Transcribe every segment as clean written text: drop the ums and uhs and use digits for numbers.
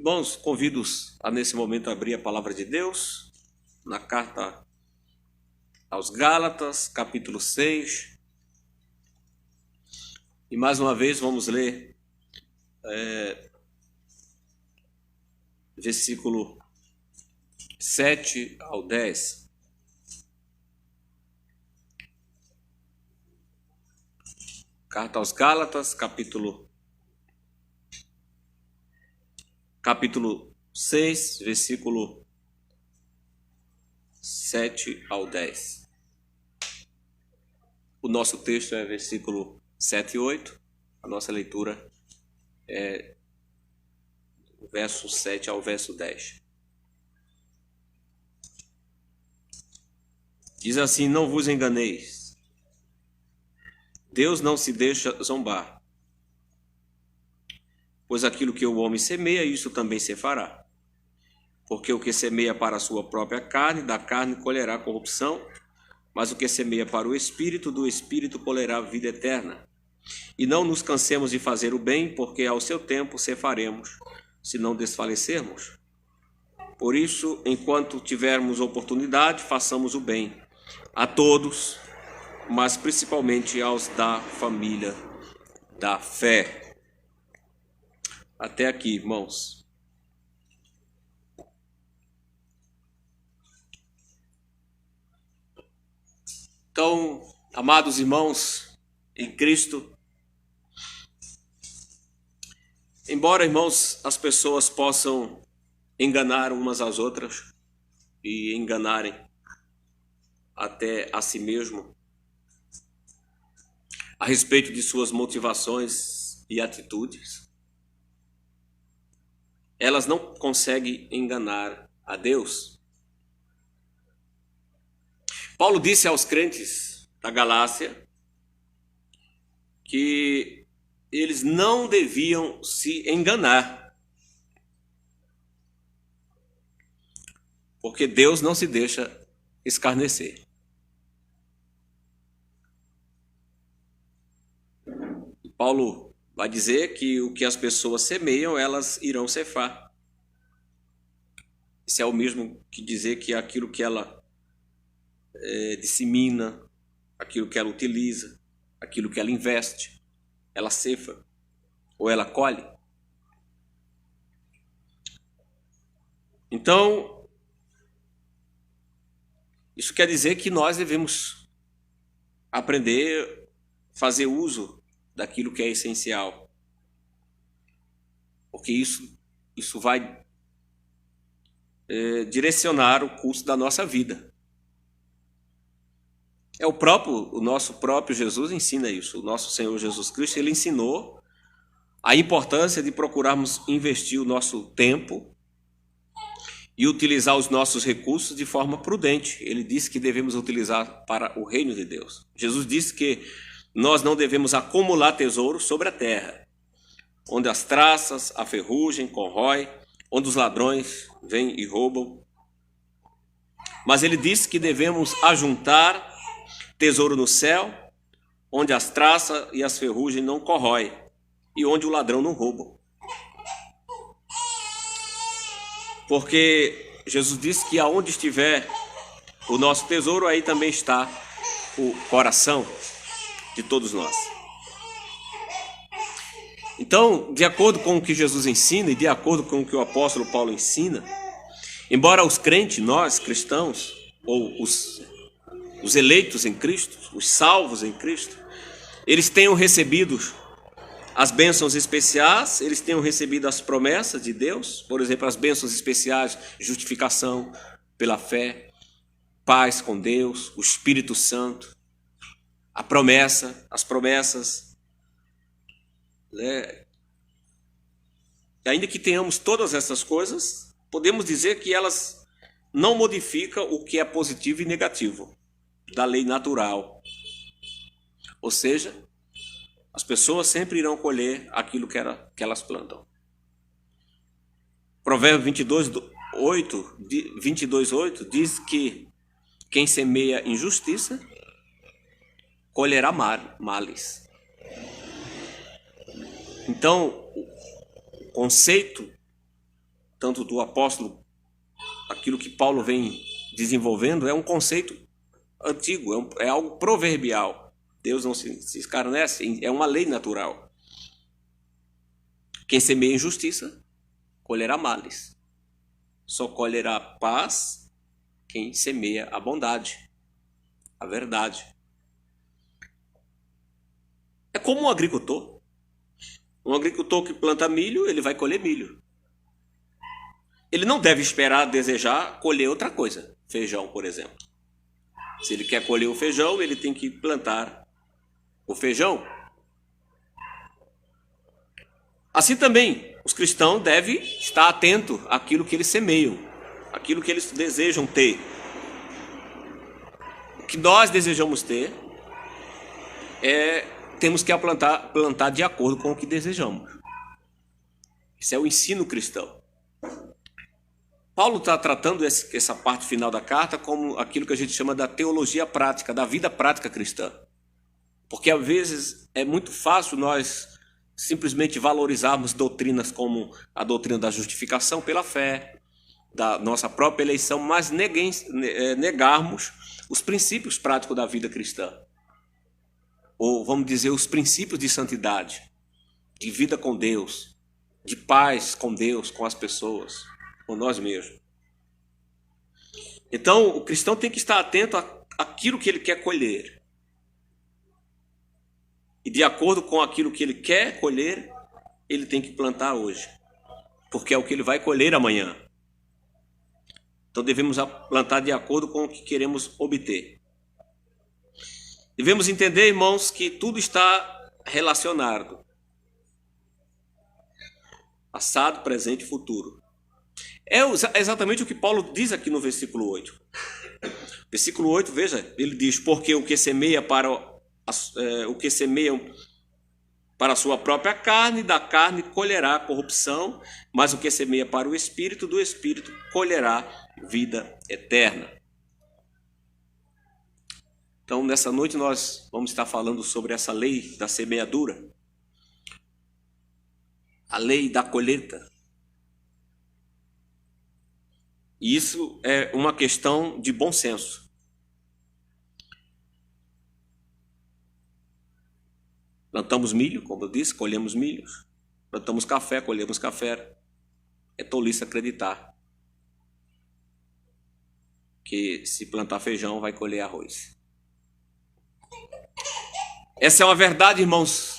Irmãos, convido-os a nesse momento abrir a palavra de Deus na carta aos Gálatas, capítulo 6. E mais uma vez vamos ler versículo 7 ao 10. Carta aos Gálatas, capítulo 6, versículo 7 ao 10. O nosso texto é versículo 7 e 8. A nossa leitura é do verso 7 ao verso 10. Diz assim: não vos enganeis. Deus não se deixa zombar. Pois aquilo que o homem semeia, isso também se fará. Porque o que semeia para a sua própria carne, da carne colherá corrupção, mas o que semeia para o Espírito, do Espírito colherá vida eterna. E não nos cansemos de fazer o bem, porque ao seu tempo cefaremos, se não desfalecermos. Por isso, enquanto tivermos oportunidade, façamos o bem a todos, mas principalmente aos da família da fé. Até aqui, irmãos. Então, amados irmãos em Cristo, embora, irmãos, as pessoas possam enganar umas às outras e enganarem até a si mesmo a respeito de suas motivações e atitudes, elas não conseguem enganar a Deus. Paulo disse aos crentes da Galácia que eles não deviam se enganar, porque Deus não se deixa escarnecer. Paulo vai dizer que o que as pessoas semeiam, elas irão ceifar. Isso é o mesmo que dizer que aquilo que ela dissemina, aquilo que ela utiliza, aquilo que ela investe, ela ceifa ou ela colhe. Então, isso quer dizer que nós devemos aprender a fazer uso daquilo que é essencial, porque isso vai direcionar o curso da nossa vida. O nosso próprio Jesus ensina isso. O nosso Senhor Jesus Cristo, ele ensinou a importância de procurarmos investir o nosso tempo e utilizar os nossos recursos de forma prudente. Ele disse que devemos utilizar para o reino de Deus. Jesus disse que nós não devemos acumular tesouro sobre a terra, onde as traças, a ferrugem corrói, onde os ladrões vêm e roubam. Mas ele disse que devemos ajuntar tesouro no céu, onde as traças e as ferrugem não corrói e onde o ladrão não rouba. Porque Jesus disse que aonde estiver o nosso tesouro, aí também está o coração de todos nós. Então, de acordo com o que Jesus ensina e de acordo com o que o apóstolo Paulo ensina, embora os crentes, nós cristãos, ou os eleitos em Cristo, os salvos em Cristo, eles tenham recebido as bênçãos especiais, eles tenham recebido as promessas de Deus, por exemplo, as bênçãos especiais, justificação pela fé, paz com Deus, o Espírito Santo, as promessas, né? E ainda que tenhamos todas essas coisas, podemos dizer que elas não modificam o que é positivo e negativo da lei natural. Ou seja, as pessoas sempre irão colher aquilo que elas plantam. Provérbio 22:8 diz que quem semeia injustiça colherá males. Então, o conceito tanto do apóstolo, aquilo que Paulo vem desenvolvendo, é um conceito antigo, é algo proverbial. Deus não se escarnece, é uma lei natural. Quem semeia injustiça, colherá males. Só colherá paz quem semeia a bondade, a verdade. É como um agricultor. Um agricultor que planta milho, ele vai colher milho. Ele não deve esperar, desejar colher outra coisa. Feijão, por exemplo. Se ele quer colher o feijão, ele tem que plantar o feijão. Assim também, os cristãos devem estar atentos àquilo que eles semeiam, àquilo que eles desejam ter. O que nós desejamos ter, temos que plantar de acordo com o que desejamos. Isso é o ensino cristão. Paulo está tratando essa parte final da carta como aquilo que a gente chama da teologia prática, da vida prática cristã. Porque às vezes é muito fácil nós simplesmente valorizarmos doutrinas como a doutrina da justificação pela fé, da nossa própria eleição, mas negarmos os princípios práticos da vida cristã. Ou vamos dizer, os princípios de santidade, de vida com Deus, de paz com Deus, com as pessoas, com nós mesmos. Então, o cristão tem que estar atento àquilo que ele quer colher. E de acordo com aquilo que ele quer colher, ele tem que plantar hoje. Porque é o que ele vai colher amanhã. Então devemos plantar de acordo com o que queremos obter. Devemos entender, irmãos, que tudo está relacionado. Passado, presente e futuro. É exatamente o que Paulo diz aqui no versículo 8. Versículo 8, veja, ele diz: porque o que semeiam para a sua própria carne, da carne colherá corrupção, mas o que semeia para o Espírito, do Espírito colherá vida eterna. Então, nessa noite nós vamos estar falando sobre essa lei da semeadura, a lei da colheita. E isso é uma questão de bom senso. Plantamos milho, como eu disse, colhemos milhos. Plantamos café, colhemos café. É tolice acreditar que se plantar feijão vai colher arroz. Essa é uma verdade, irmãos,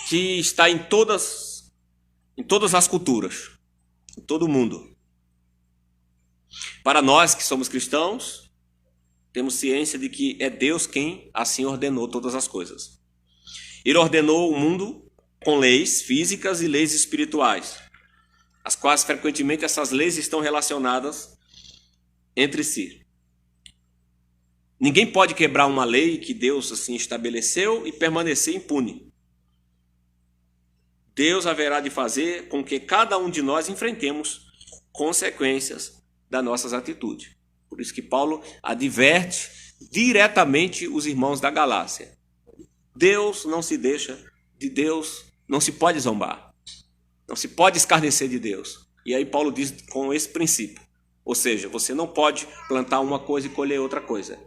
que está em todas as culturas, em todo o mundo. Para nós que somos cristãos, temos ciência de que é Deus quem assim ordenou todas as coisas. Ele ordenou o mundo com leis físicas e leis espirituais, as quais frequentemente essas leis estão relacionadas entre si. Ninguém pode quebrar uma lei que Deus assim estabeleceu e permanecer impune. Deus haverá de fazer com que cada um de nós enfrentemos consequências das nossas atitudes. Por isso que Paulo adverte diretamente os irmãos da Galácia. Deus não se deixa, de Deus não se pode zombar, não se pode escarnecer de Deus. E aí Paulo diz com esse princípio, ou seja, você não pode plantar uma coisa e colher outra coisa.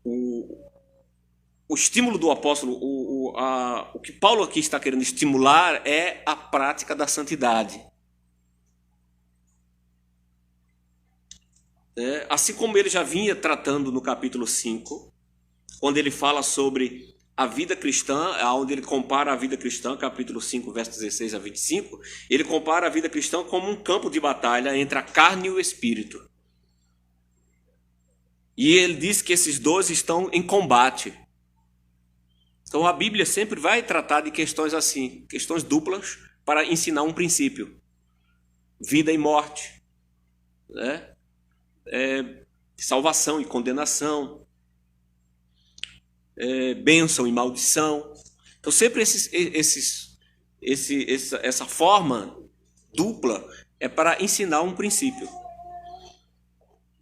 O estímulo do apóstolo, o que Paulo aqui está querendo estimular é a prática da santidade. Assim como ele já vinha tratando no capítulo 5, quando ele fala sobre a vida cristã, onde ele compara a vida cristã, capítulo 5, versos 16 a 25, ele compara a vida cristã como um campo de batalha entre a carne e o espírito. E ele diz que esses dois estão em combate. Então a Bíblia sempre vai tratar de questões assim, questões duplas, para ensinar um princípio. Vida e morte, né? Salvação e condenação, bênção e maldição. Então sempre essa forma dupla é para ensinar um princípio.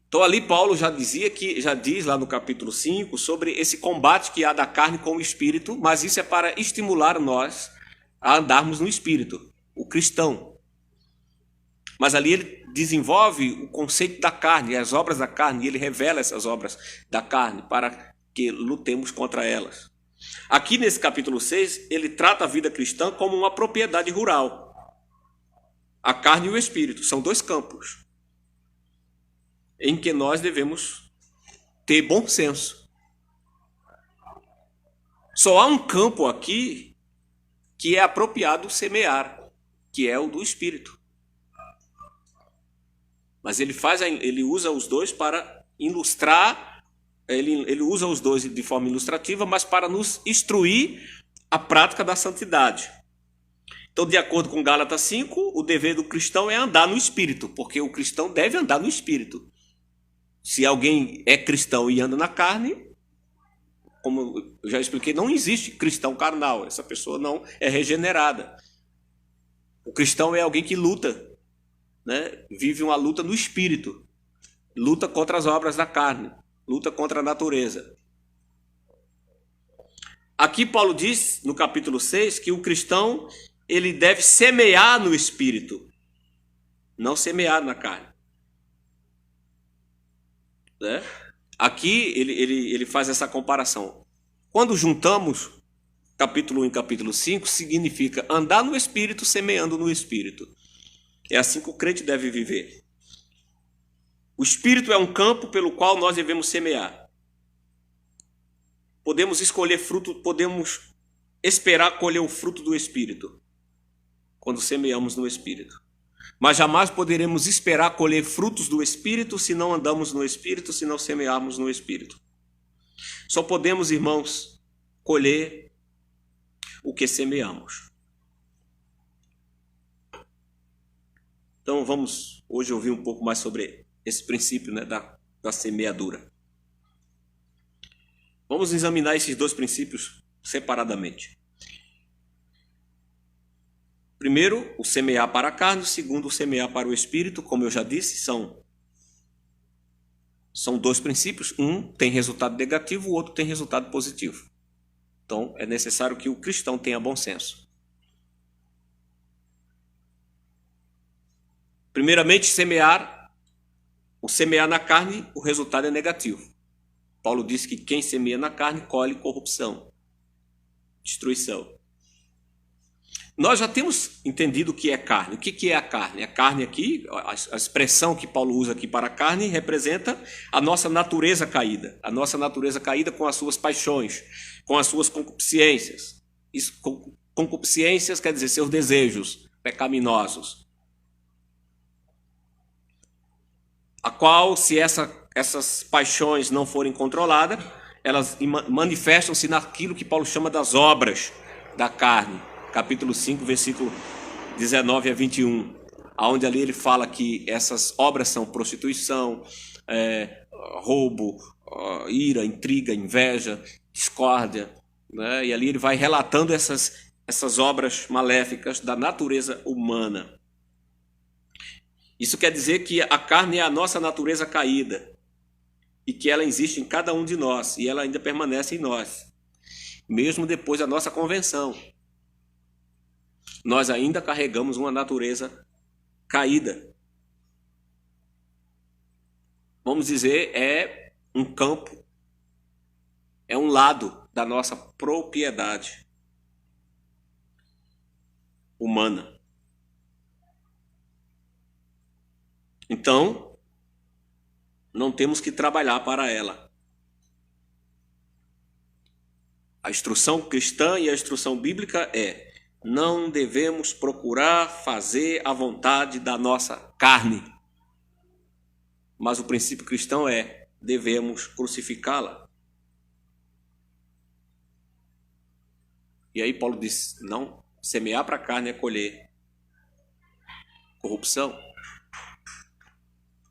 Então ali Paulo já diz lá no capítulo 5 sobre esse combate que há da carne com o espírito, mas isso é para estimular nós a andarmos no espírito, o cristão. Mas ali ele desenvolve o conceito da carne, as obras da carne, e ele revela essas obras da carne para que lutemos contra elas. Aqui nesse capítulo 6, ele trata a vida cristã como uma propriedade rural. A carne e o espírito são dois campos em que nós devemos ter bom senso. Só há um campo aqui que é apropriado semear, que é o do espírito. Mas ele usa os dois para ilustrar, ele usa os dois de forma ilustrativa, mas para nos instruir a prática da santidade. Então, de acordo com Gálatas 5, o dever do cristão é andar no espírito, porque o cristão deve andar no espírito. Se alguém é cristão e anda na carne, como eu já expliquei, não existe cristão carnal. Essa pessoa não é regenerada. O cristão é alguém que luta, né? Vive uma luta no espírito. Luta contra as obras da carne. Luta contra a natureza. Aqui Paulo diz, no capítulo 6, que o cristão ele deve semear no espírito, não semear na carne. Né? Aqui ele faz essa comparação. Quando juntamos capítulo 1 e capítulo 5, significa andar no espírito, semeando no espírito. É assim que o crente deve viver. O espírito é um campo pelo qual nós devemos semear. Podemos escolher fruto, podemos esperar colher o fruto do espírito quando semeamos no espírito. Mas jamais poderemos esperar colher frutos do espírito se não andamos no espírito, se não semearmos no espírito. Só podemos, irmãos, colher o que semeamos. Então vamos hoje ouvir um pouco mais sobre esse princípio, né, da semeadura. Vamos examinar esses dois princípios separadamente. Primeiro, o semear para a carne. Segundo, o semear para o espírito. Como eu já disse, são dois princípios. Um tem resultado negativo, o outro tem resultado positivo. Então, é necessário que o cristão tenha bom senso. Primeiramente, o semear na carne, o resultado é negativo. Paulo diz que quem semeia na carne colhe corrupção, destruição. Nós já temos entendido o que é carne. O que é a carne? A carne aqui, a expressão que Paulo usa aqui para a carne, representa a nossa natureza caída. A nossa natureza caída com as suas paixões, com as suas concupiscências. Isso, concupiscências quer dizer seus desejos pecaminosos. A qual, se essas paixões não forem controladas, elas manifestam-se naquilo que Paulo chama das obras da carne. Capítulo 5, versículo 19 a 21, onde ali ele fala que essas obras são prostituição, roubo, ira, intriga, inveja, discórdia, né? E ali ele vai relatando essas obras maléficas da natureza humana. Isso quer dizer que a carne é a nossa natureza caída e que ela existe em cada um de nós e ela ainda permanece em nós, mesmo depois da nossa conversão. Nós ainda carregamos uma natureza caída. Vamos dizer, é um campo, é um lado da nossa propriedade humana. Então, não temos que trabalhar para ela. A instrução cristã e a instrução bíblica é: não devemos procurar fazer a vontade da nossa carne. Mas o princípio cristão é: devemos crucificá-la. E aí Paulo diz: não, semear para a carne é colher corrupção.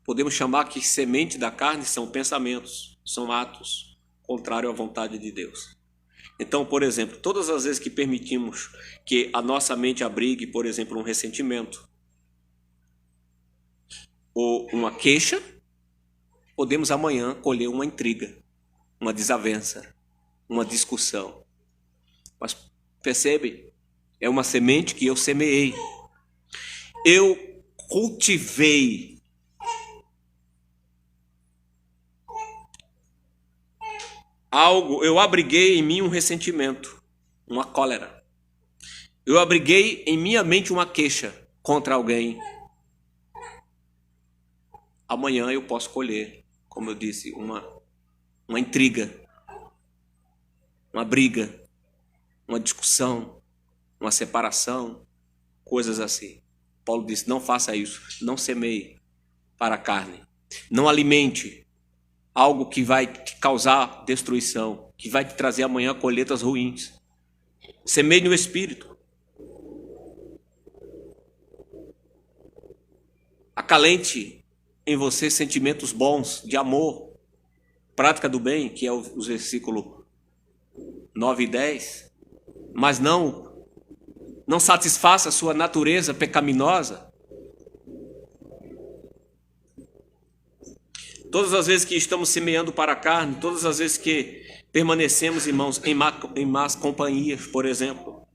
Podemos chamar que semente da carne são pensamentos, são atos contrários à vontade de Deus. Então, por exemplo, todas as vezes que permitimos que a nossa mente abrigue, por exemplo, um ressentimento ou uma queixa, podemos amanhã colher uma intriga, uma desavença, uma discussão. Mas percebe? É uma semente que eu semeei. Eu cultivei algo, eu abriguei em mim um ressentimento, uma cólera. Eu abriguei em minha mente uma queixa contra alguém. Amanhã eu posso colher, como eu disse, uma intriga, uma briga, uma discussão, uma separação, coisas assim. Paulo disse, não faça isso, não semeie para a carne, não alimente algo que vai te causar destruição, que vai te trazer amanhã colheitas ruins. Semeie no Espírito. Acalente em você sentimentos bons, de amor, prática do bem, que é os versículos 9 e 10. Mas não satisfaça a sua natureza pecaminosa. Todas as vezes que estamos semeando para a carne, todas as vezes que permanecemos, irmãos, em más companhias, por exemplo,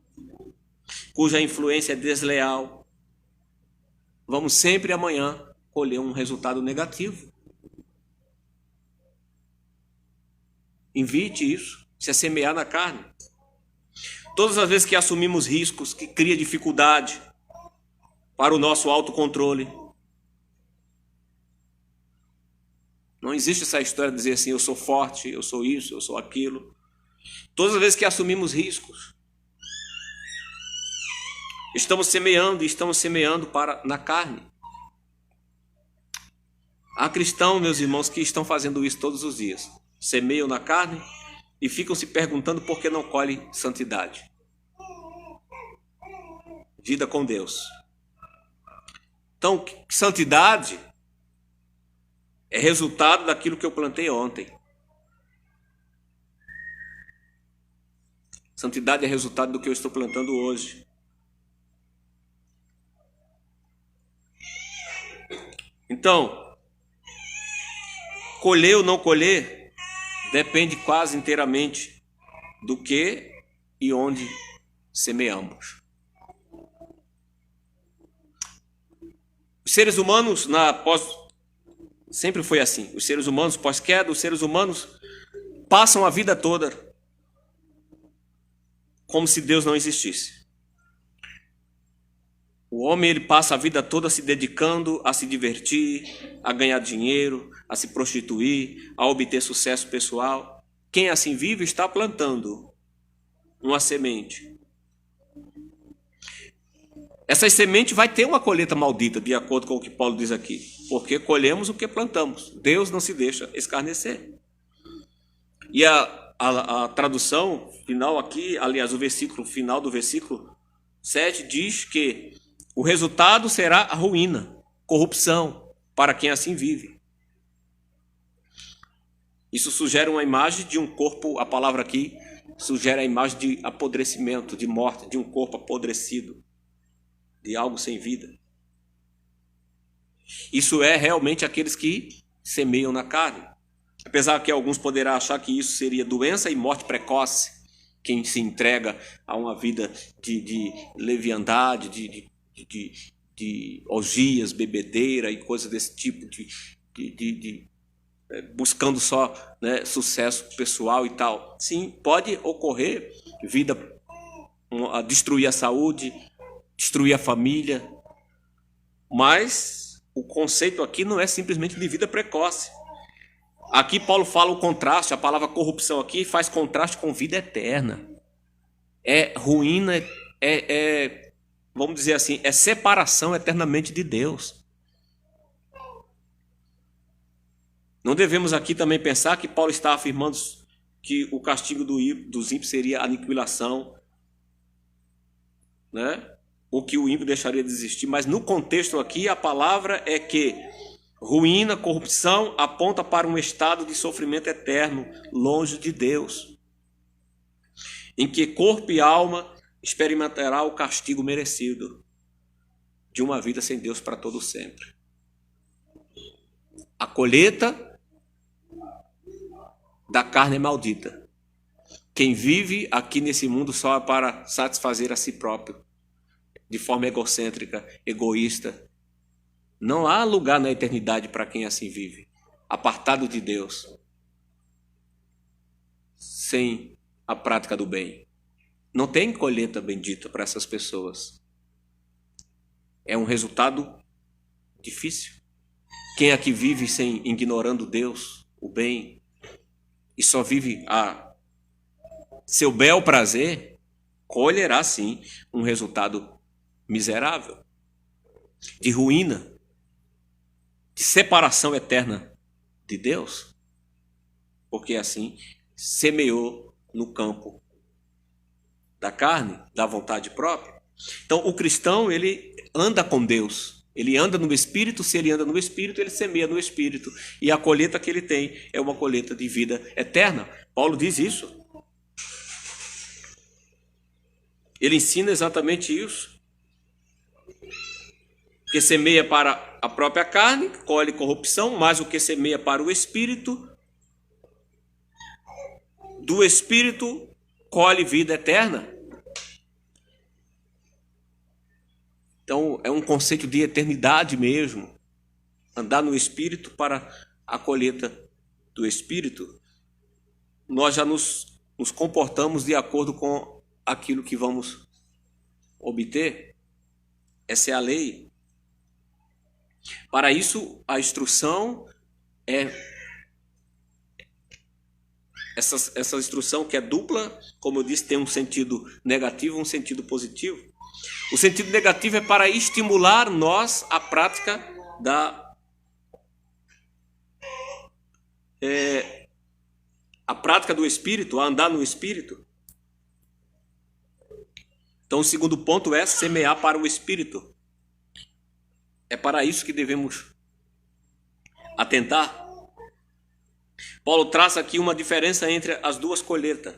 cuja influência é desleal, vamos sempre amanhã colher um resultado negativo. Evite isso, se é semear na carne. Todas as vezes que assumimos riscos, que cria dificuldade para o nosso autocontrole. Não existe essa história de dizer assim, eu sou forte, eu sou isso, eu sou aquilo. Todas as vezes que assumimos riscos, estamos semeando na carne. Há cristãos, meus irmãos, que estão fazendo isso todos os dias. Semeiam na carne e ficam se perguntando por que não colhem santidade. Vida com Deus. Então, santidade é resultado daquilo que eu plantei ontem. Santidade é resultado do que eu estou plantando hoje. Então, colher ou não colher depende quase inteiramente do que e onde semeamos. Os seres humanos sempre foi assim. Os seres humanos pós-queda, os seres humanos passam a vida toda como se Deus não existisse. O homem ele passa a vida toda se dedicando a se divertir, a ganhar dinheiro, a se prostituir, a obter sucesso pessoal. Quem assim vive está plantando uma semente. Essa semente vai ter uma colheita maldita, de acordo com o que Paulo diz aqui, porque colhemos o que plantamos. Deus não se deixa escarnecer. E a tradução final aqui, aliás, o versículo final do versículo 7 diz que o resultado será a ruína, corrupção, para quem assim vive. Isso sugere uma imagem de um corpo, a palavra aqui sugere a imagem de apodrecimento, de morte, de um corpo apodrecido, de algo sem vida. Isso é realmente aqueles que semeiam na carne. Apesar que alguns poderão achar que isso seria doença e morte precoce, quem se entrega a uma vida de leviandade, de orgias, bebedeira e coisas desse tipo, buscando só, né, sucesso pessoal e tal. Sim, pode ocorrer destruir a saúde, destruir a família, mas o conceito aqui não é simplesmente de vida precoce. Aqui Paulo fala o contraste, a palavra corrupção aqui faz contraste com vida eterna. É ruína, vamos dizer assim, é separação eternamente de Deus. Não devemos aqui também pensar que Paulo está afirmando que o castigo dos ímpios seria aniquilação, né? Ou que o ímpio deixaria de existir, mas no contexto aqui a palavra é que ruína, corrupção aponta para um estado de sofrimento eterno, longe de Deus, em que corpo e alma experimentará o castigo merecido de uma vida sem Deus para todo sempre. A colheita da carne é maldita. Quem vive aqui nesse mundo só é para satisfazer a si próprio, de forma egocêntrica, egoísta, Não há lugar na eternidade para quem assim vive, apartado de Deus, sem a prática do bem. Não tem colheita bendita para essas pessoas. É um resultado difícil. Quem aqui vive sem ignorando Deus, o bem, e só vive a seu bel prazer, colherá sim um resultado miserável, de ruína, de separação eterna de Deus, porque assim semeou no campo da carne, da vontade própria. Então o cristão, ele anda com Deus, ele anda no Espírito. Se ele anda no Espírito, ele semeia no Espírito, e a colheita que ele tem é uma colheita de vida eterna. Paulo diz isso. Ele ensina exatamente isso. O que semeia para a própria carne, colhe corrupção, mas o que semeia para o Espírito, do Espírito colhe vida eterna. Então é um conceito de eternidade mesmo. Andar no Espírito para a colheita do Espírito. Nós já nos comportamos de acordo com aquilo que vamos obter. Essa é a lei. Para isso, a instrução é essa instrução, que é dupla, como eu disse, tem um sentido negativo e um sentido positivo. O sentido negativo é para estimular nós a prática a prática do Espírito, a andar no Espírito. Então o segundo ponto é semear para o Espírito. É para isso que devemos atentar. Paulo traça aqui uma diferença entre as duas colheitas,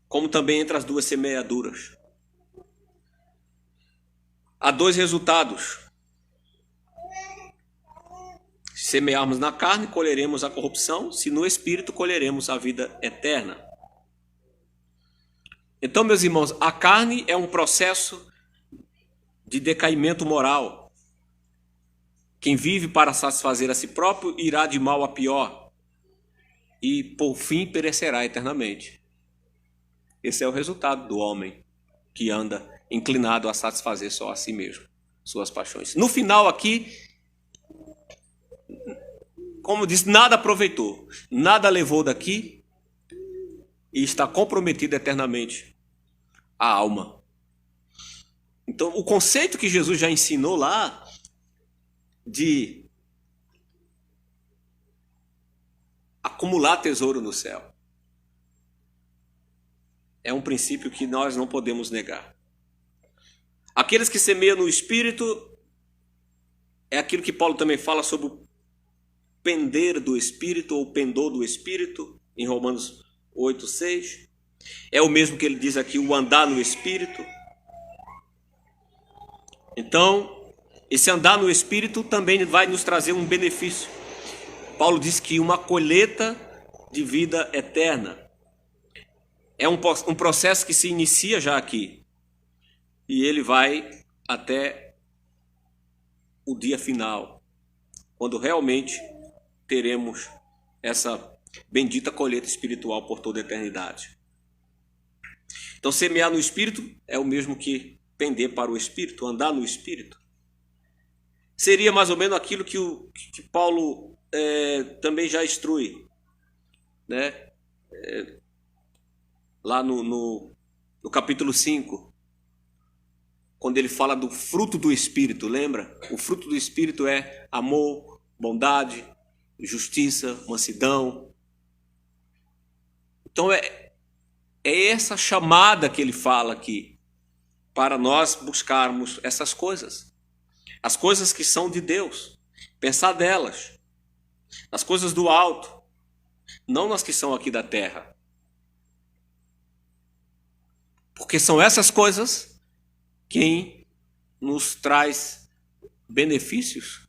como também entre as duas semeaduras. Há dois resultados. Se semearmos na carne, colheremos a corrupção. Se no Espírito, colheremos a vida eterna. Então, meus irmãos, a carne é um processo de decaimento moral. Quem vive para satisfazer a si próprio irá de mal a pior e, por fim, perecerá eternamente. Esse é o resultado do homem que anda inclinado a satisfazer só a si mesmo, suas paixões. No final aqui, como diz, nada aproveitou, nada levou daqui e está comprometido eternamente a alma. Então, o conceito que Jesus já ensinou lá de acumular tesouro no céu é um princípio que nós não podemos negar. Aqueles que semeiam no Espírito é aquilo que Paulo também fala sobre o pender do Espírito ou pendor do Espírito em Romanos 8:6. É o mesmo que ele diz aqui, o andar no Espírito. Então, esse andar no Espírito também vai nos trazer um benefício. Paulo diz que uma colheita de vida eterna. É um processo que se inicia já aqui. E ele vai até o dia final, quando realmente teremos essa bendita colheita espiritual por toda a eternidade. Então, semear no Espírito é o mesmo que pender para o Espírito, andar no Espírito. Seria mais ou menos aquilo que Paulo também já instrui, né? Lá no capítulo 5, quando ele fala do fruto do Espírito, lembra? O fruto do Espírito é amor, bondade, justiça, mansidão. Então é essa chamada que ele fala aqui, para nós buscarmos essas coisas. As coisas que são de Deus. Pensar delas. Nas coisas do alto. Não nas que são aqui da terra. Porque são essas coisas quem nos traz benefícios.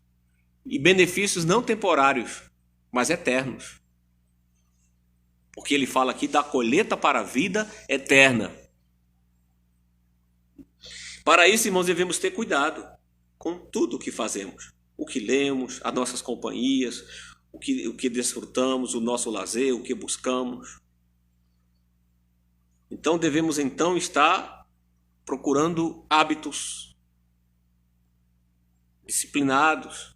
E benefícios não temporários, mas eternos. Porque ele fala aqui da colheita para a vida eterna. Para isso, irmãos, devemos ter cuidado com tudo o que fazemos, o que lemos, as nossas companhias, o que desfrutamos, o nosso lazer, o que buscamos. Então devemos estar procurando hábitos disciplinados.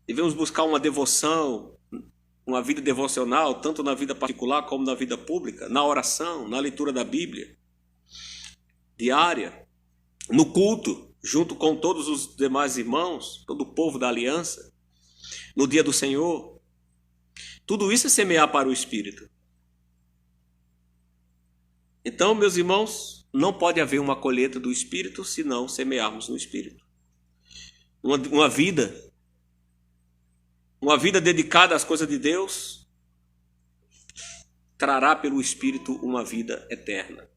Devemos buscar uma devoção, uma vida devocional, tanto na vida particular como na vida pública, na oração, na leitura da Bíblia diária, no culto, junto com todos os demais irmãos, todo o povo da aliança, no dia do Senhor. Tudo isso é semear para o Espírito. Então, meus irmãos, não pode haver uma colheita do Espírito se não semearmos no Espírito. Uma vida dedicada às coisas de Deus trará pelo Espírito uma vida eterna.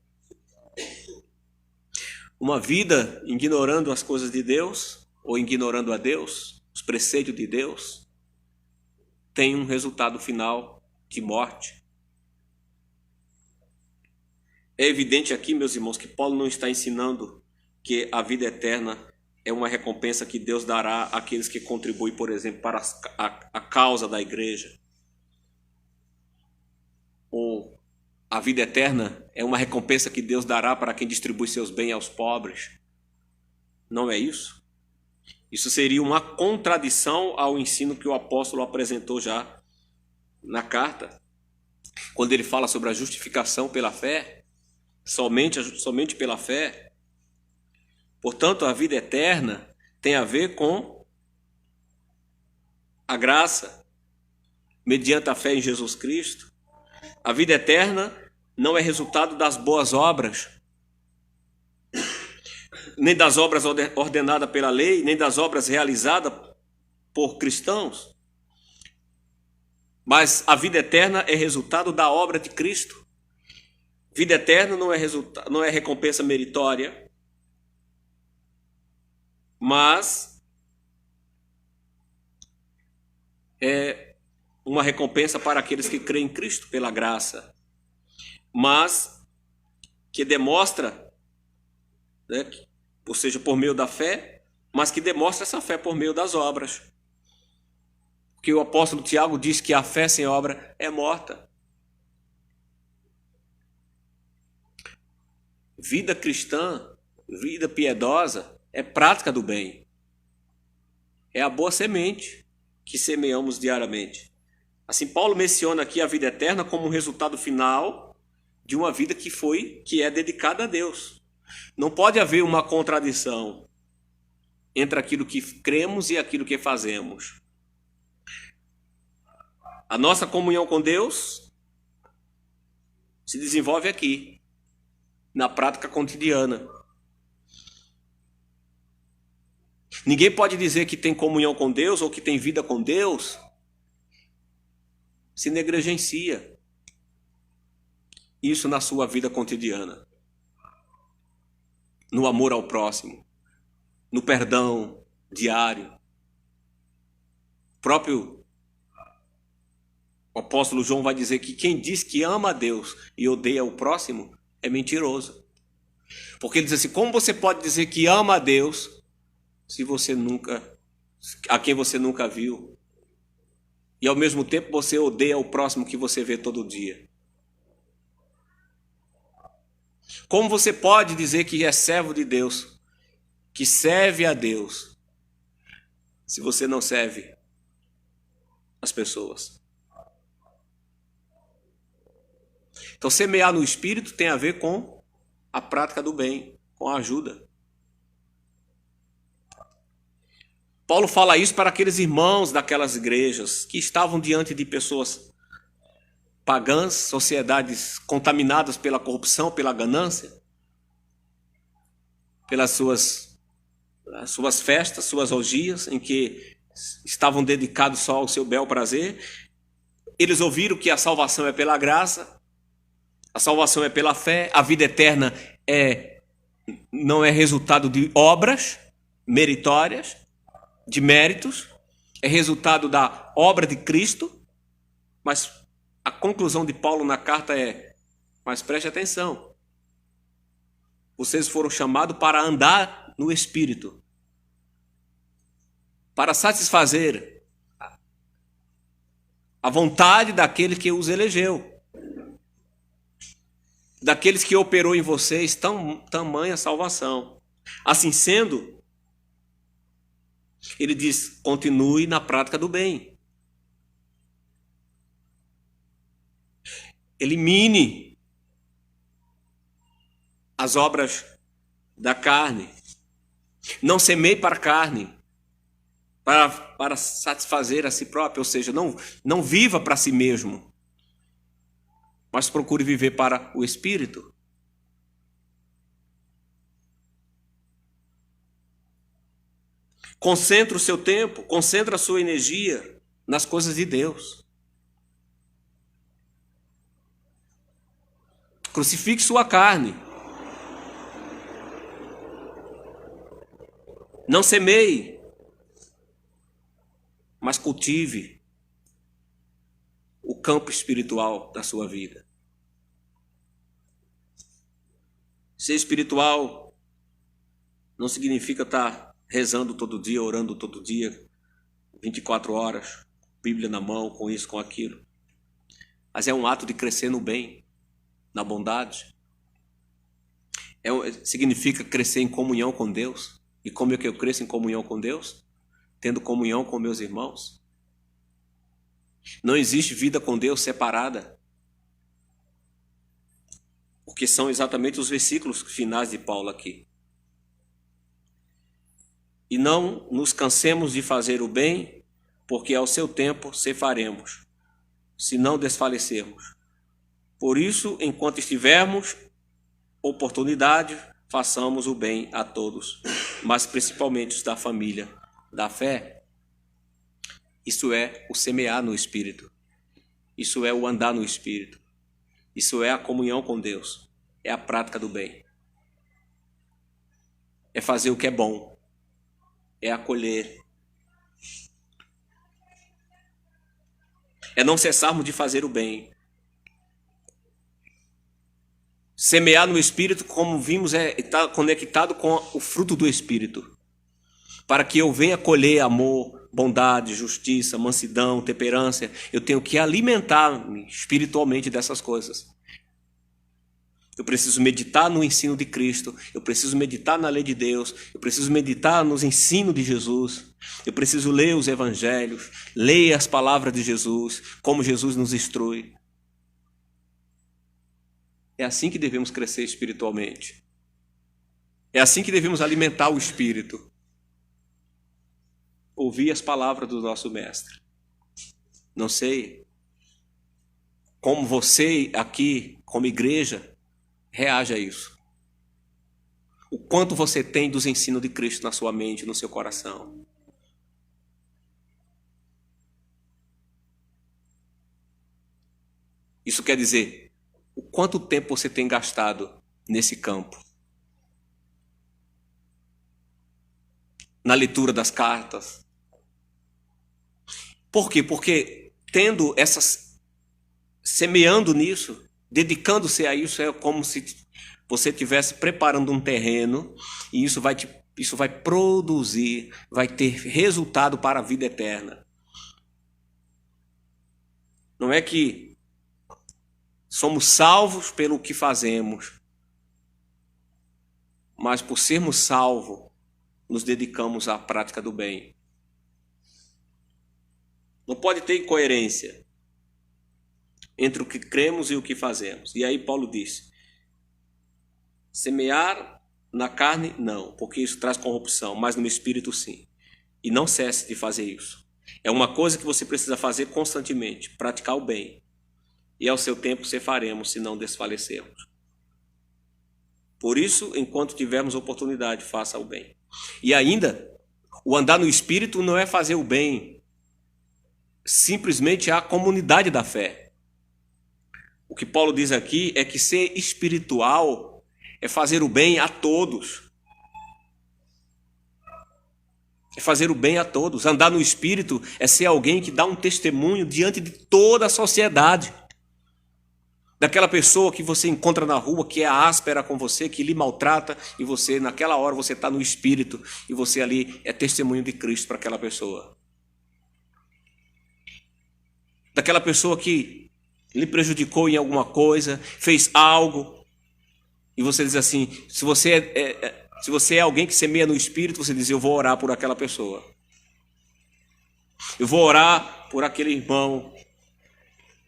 Uma vida ignorando as coisas de Deus, ou ignorando a Deus, os preceitos de Deus, tem um resultado final de morte. É evidente aqui, meus irmãos, que Paulo não está ensinando que a vida eterna é uma recompensa que Deus dará àqueles que contribuem, por exemplo, para a causa da igreja. Ou a vida eterna é uma recompensa que Deus dará para quem distribui seus bens aos pobres. Não é isso? Isso seria uma contradição ao ensino que o apóstolo apresentou já na carta, quando ele fala sobre a justificação pela fé, somente pela fé. Portanto, a vida eterna tem a ver com a graça, mediante a fé em Jesus Cristo. A vida eterna não é resultado das boas obras, nem das obras ordenadas pela lei, nem das obras realizadas por cristãos. Mas a vida eterna é resultado da obra de Cristo. Vida eterna não é recompensa meritória, mas é uma recompensa para aqueles que creem em Cristo pela graça, mas que demonstra, né, ou seja, por meio da fé, mas que demonstra essa fé por meio das obras. Porque o apóstolo Tiago diz que a fé sem obra é morta. Vida cristã, vida piedosa, é prática do bem. É a boa semente que semeamos diariamente. Assim, Paulo menciona aqui a vida eterna como um resultado final de uma vida que é dedicada a Deus. Não pode haver uma contradição entre aquilo que cremos e aquilo que fazemos. A nossa comunhão com Deus se desenvolve aqui, na prática cotidiana. Ninguém pode dizer que tem comunhão com Deus ou que tem vida com Deus se negligencia isso na sua vida cotidiana, no amor ao próximo, no perdão diário. O próprio apóstolo João vai dizer que quem diz que ama a Deus e odeia o próximo é mentiroso. Porque ele diz assim: como você pode dizer que ama a Deus a quem você nunca viu, e ao mesmo tempo você odeia o próximo que você vê todo dia? Como você pode dizer que é servo de Deus, que serve a Deus, se você não serve as pessoas? Então, semear no Espírito tem a ver com a prática do bem, com a ajuda. Paulo fala isso para aqueles irmãos daquelas igrejas que estavam diante de pessoas pagãs, sociedades contaminadas pela corrupção, pela ganância, pelas suas festas, suas orgias, em que estavam dedicados só ao seu bel prazer. Eles ouviram que a salvação é pela graça, a salvação é pela fé, a vida eterna não é resultado de obras meritórias, de méritos, é resultado da obra de Cristo. Mas a conclusão de Paulo na carta mas preste atenção, Vocês foram chamados para andar no Espírito, para satisfazer a vontade daquele que os elegeu, daqueles que operou em vocês tamanha salvação. Assim sendo, ele diz: continue na prática do bem. Elimine as obras da carne. Não semeie para a carne, para satisfazer a si próprio. Ou seja, não viva para si mesmo, mas procure viver para o Espírito. Concentre o seu tempo, concentre a sua energia nas coisas de Deus. Crucifique sua carne. Não semeie, mas cultive o campo espiritual da sua vida. Ser espiritual não significa estar rezando todo dia, orando todo dia, 24 horas, Bíblia na mão, com isso, com aquilo. Mas é um ato de crescer no bem, na bondade. Significa crescer em comunhão com Deus. E como é que eu cresço em comunhão com Deus? Tendo comunhão com meus irmãos. Não existe vida com Deus separada. Porque são exatamente os versículos finais de Paulo aqui. E não nos cansemos de fazer o bem, porque ao seu tempo cefaremos, se não desfalecermos. Por isso, enquanto estivermos oportunidade, façamos o bem a todos, mas principalmente os da família da fé. Isso é o semear no Espírito. Isso é o andar no Espírito. Isso é a comunhão com Deus. É a prática do bem. É fazer o que é bom. É acolher. É não cessarmos de fazer o bem. Semear no Espírito, como vimos, está conectado com o fruto do Espírito. Para que eu venha colher amor, bondade, justiça, mansidão, temperança, eu tenho que alimentar-me espiritualmente dessas coisas. Eu preciso meditar no ensino de Cristo, eu preciso meditar na lei de Deus, eu preciso meditar nos ensinos de Jesus, eu preciso ler os evangelhos, ler as palavras de Jesus, como Jesus nos instrui. É assim que devemos crescer espiritualmente. É assim que devemos alimentar o Espírito. Ouvir as palavras do nosso Mestre. Não sei como você aqui, como igreja, reage a isso. O quanto você tem dos ensinos de Cristo na sua mente, no seu coração. Isso quer dizer, o quanto tempo você tem gastado nesse campo? Na leitura das cartas. Por quê? Porque semeando nisso, dedicando-se a isso, é como se você estivesse preparando um terreno e isso vai produzir, vai ter resultado para a vida eterna. Não é que somos salvos pelo que fazemos, mas por sermos salvos, nos dedicamos à prática do bem. Não pode ter incoerência entre o que cremos e o que fazemos. E aí Paulo diz: semear na carne, não, porque isso traz corrupção, mas no espírito sim. E não cesse de fazer isso. É uma coisa que você precisa fazer constantemente, praticar o bem. E ao seu tempo faremos, se não desfalecermos. Por isso, enquanto tivermos oportunidade, faça o bem. E ainda, o andar no Espírito não é fazer o bem simplesmente à comunidade da fé. O que Paulo diz aqui é que ser espiritual é fazer o bem a todos. É fazer o bem a todos. Andar no Espírito é ser alguém que dá um testemunho diante de toda a sociedade. daquela pessoa que você encontra na rua, que é áspera com você, que lhe maltrata, e você, naquela hora, você está no Espírito, e você ali é testemunho de Cristo para aquela pessoa. Daquela pessoa que lhe prejudicou em alguma coisa, fez algo, e você diz assim, se você é alguém que semeia no Espírito, você diz, eu vou orar por aquela pessoa. Eu vou orar por aquele irmão,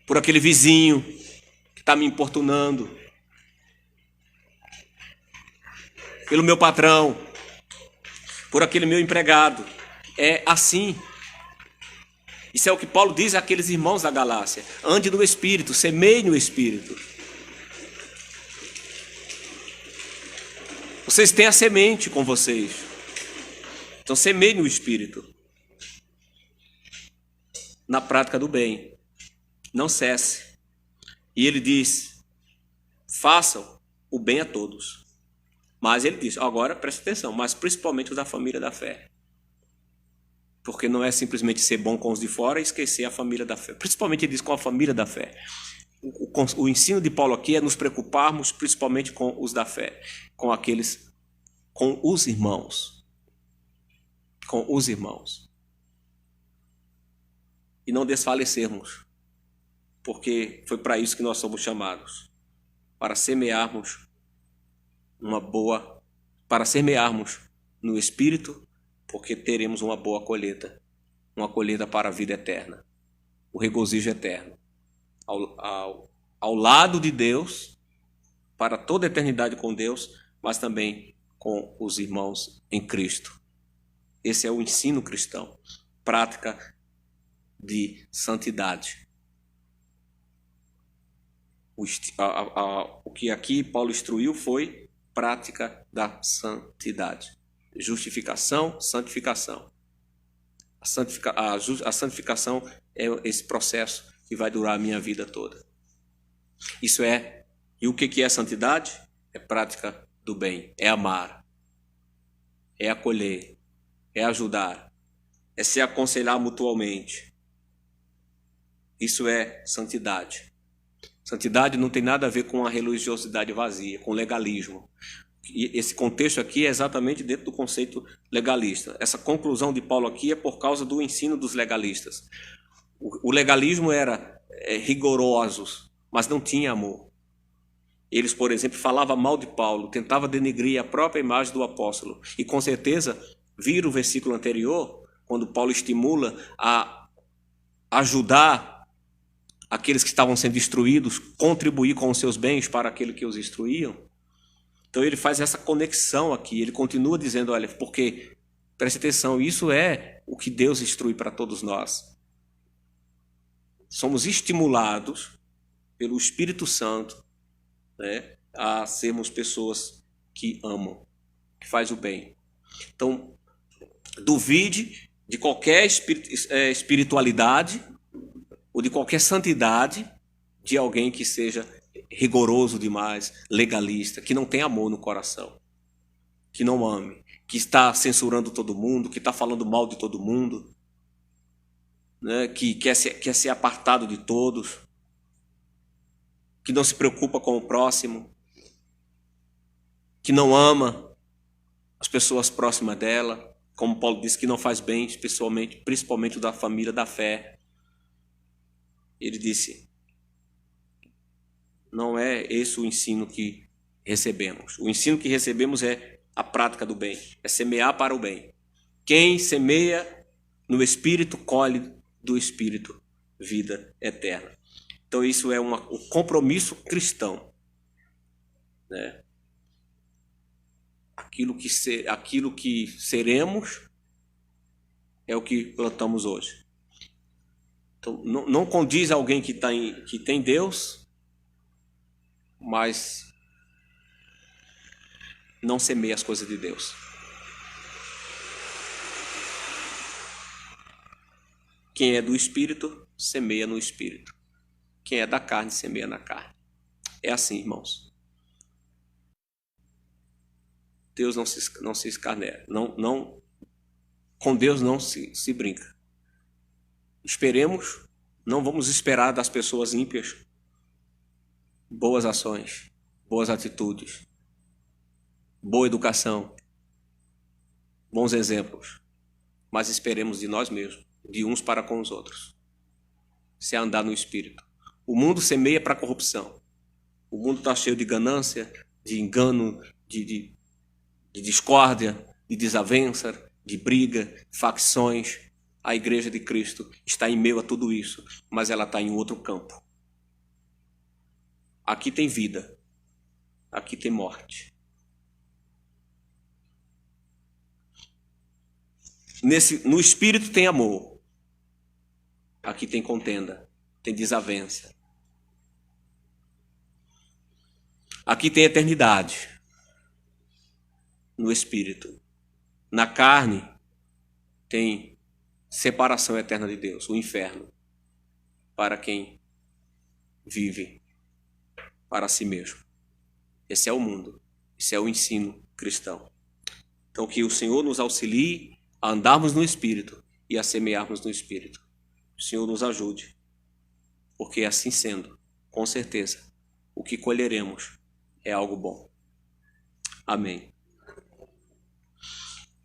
por aquele vizinho que está me importunando, pelo meu patrão, por aquele meu empregado. É assim. Isso é o que Paulo diz àqueles irmãos da Galácia. Ande no Espírito, semeie no Espírito. Vocês têm a semente com vocês. Então semeie no Espírito. Na prática do bem. Não cesse. E ele diz, façam o bem a todos. Mas ele diz, agora preste atenção, mas principalmente os da família da fé. Porque não é simplesmente ser bom com os de fora e esquecer a família da fé. Principalmente ele diz com a família da fé. O ensino de Paulo aqui é nos preocuparmos principalmente com os da fé. Com os irmãos. Com os irmãos. E não desfalecermos. Porque foi para isso que nós somos chamados. Para semearmos para semearmos no Espírito, porque teremos uma boa colheita. Uma colheita para a vida eterna. O regozijo eterno. Ao lado de Deus, para toda a eternidade com Deus, mas também com os irmãos em Cristo. Esse é o ensino cristão. Prática de santidade. O que aqui Paulo instruiu foi prática da santidade. Justificação, santificação. A santificação é esse processo que vai durar a minha vida toda. E o que é santidade? É prática do bem, é amar, é acolher, é ajudar, é se aconselhar mutualmente. Isso é santidade. Santidade não tem nada a ver com a religiosidade vazia, com legalismo. E esse contexto aqui é exatamente dentro do conceito legalista. Essa conclusão de Paulo aqui é por causa do ensino dos legalistas. O legalismo era rigoroso, mas não tinha amor. Eles, por exemplo, falavam mal de Paulo, tentavam denegrir a própria imagem do apóstolo. E com certeza, viram o versículo anterior, quando Paulo estimula a ajudar aqueles que estavam sendo instruídos, contribuir com os seus bens para aquele que os instruíam. Então ele faz essa conexão aqui, ele continua dizendo, olha, porque, preste atenção, isso é o que Deus instrui para todos nós. Somos estimulados pelo Espírito Santo, né, a sermos pessoas que amam, que faz o bem. Então, duvide de qualquer espiritualidade ou de qualquer santidade de alguém que seja rigoroso demais, legalista, que não tem amor no coração, que não ame, que está censurando todo mundo, que está falando mal de todo mundo, né, que quer ser apartado de todos, que não se preocupa com o próximo, que não ama as pessoas próximas dela, como Paulo disse, que não faz bem, principalmente da família da fé. Ele disse, não é esse o ensino que recebemos. O ensino que recebemos é a prática do bem, é semear para o bem. Quem semeia no Espírito, colhe do Espírito vida eterna. Então isso é um compromisso cristão, né? Aquilo que seremos é o que plantamos hoje. Então não condiz alguém que tem Deus, mas não semeia as coisas de Deus. Quem é do Espírito, semeia no Espírito. Quem é da carne, semeia na carne. É assim, irmãos. Deus não se escarnece. Com Deus não se brinca. Esperemos, não vamos esperar das pessoas ímpias boas ações, boas atitudes, boa educação, bons exemplos, mas esperemos de nós mesmos, de uns para com os outros. Se é andar no Espírito. O mundo semeia para a corrupção. O mundo está cheio de ganância, de engano, de discórdia, de desavença, de briga, facções. A Igreja de Cristo está em meio a tudo isso, mas ela está em outro campo. Aqui tem vida, aqui tem morte. No Espírito tem amor. Aqui tem contenda, tem desavença. Aqui tem eternidade. No Espírito. Na carne tem separação eterna de Deus, o inferno, para quem vive para si mesmo. Esse é o mundo, esse é o ensino cristão. Então que o Senhor nos auxilie a andarmos no Espírito e a semearmos no Espírito. O Senhor nos ajude, porque assim sendo, com certeza, o que colheremos é algo bom. Amém.